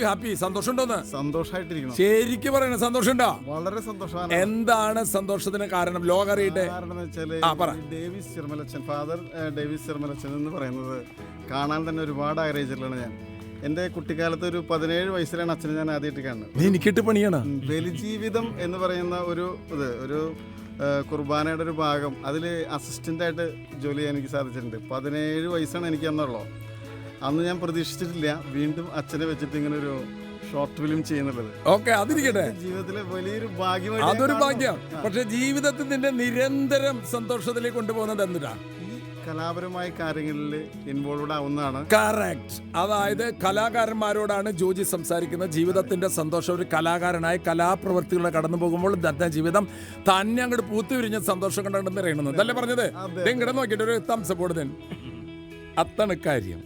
Happy? സന്തോഷമുണ്ടോന്ന്? സന്തോഷമായിട്ടിരിക്കണം. ശരിക്കും പറയണ സന്തോഷമുണ്ടോ? വളരെ സന്തോഷമാണ്. എന്താണ് സന്തോഷത്തിന് കാരണം? ലോകം അറിയട്ടെ. കാരണം എന്ന് വെച്ചാല് ഡേവിസ് ചെറുമലച്ചൻ, ഫാദർ ഡേവിസ് ചെറുമലച്ചൻ എന്ന് പറയുന്നത് കാണാൻ തന്നെ ഒരുപാട് ആഗ്രഹിച്ചിട്ടുള്ളതാണ് ഞാൻ. എൻ്റെ കുട്ടിക്കാലത്ത് ഒരു 17 വയസ്സിലാണ് അച്ഛനെ ഞാൻ ആദ്യമായിട്ട് കാണുന്നത്. എനിക്കിട്ട് പണിയാണ്. ബലിജീവിതം എന്ന് പറയുന്ന ഒരു കുർബാനയുടെ ഒരു ഭാഗം അതിൽ അസിസ്റ്റൻ്റായിട്ട് ജോലി ചെയ്യാൻ എനിക്ക് സാധിച്ചിട്ടുണ്ട്. 17 വയസ്സാണ് എനിക്ക് അന്നുള്ളൂ. അന്ന് ഞാൻ പ്രതീക്ഷിച്ചിട്ടില്ല വീണ്ടും അച്ഛനെ വെച്ചിട്ട് ഇങ്ങനെ ഒരു ഷോർട്ട് ഫിലിം ചെയ്യുന്നുള്ളത്. ഓക്കെ, അതിരിക്കട്ടെ. ജീവിതത്തിലെ വലിയൊരു ഭാഗ്യമായി. അതൊരു ഭാഗ്യം. പക്ഷെ ജീവിതത്തിൽ നിന്റെ നിരന്തരം സന്തോഷത്തിലേക്ക് കൊണ്ടുപോകുന്നത് എന്തിനാ? ഈ കലാപരമായ കാര്യങ്ങളിൽ ഇൻവോൾവ് ആവുന്നതാണ്. കറക്റ്റ്. അതായത് കലാകാരന്മാരോടാണ് ജോജി സംസാരിക്കുന്നത്. ജീവിതത്തിന്റെ സന്തോഷം ഒരു കലാകാരനായി കലാപ്രവൃത്തികളെ കടന്നു പോകുമ്പോൾ തന്നെ ജീവിതം തന്നെ അങ്ങോട്ട് പൂത്തുവിരിഞ്ഞ സന്തോഷം കണ്ടെന്ന് അറിയണമെന്ന് അതല്ലേ പറഞ്ഞത്? ഇങ്ങോട്ട് നോക്കിയിട്ട് ഒരു തംസപ്പ് കൊടുത്തൻ. അതാണ് കാര്യം.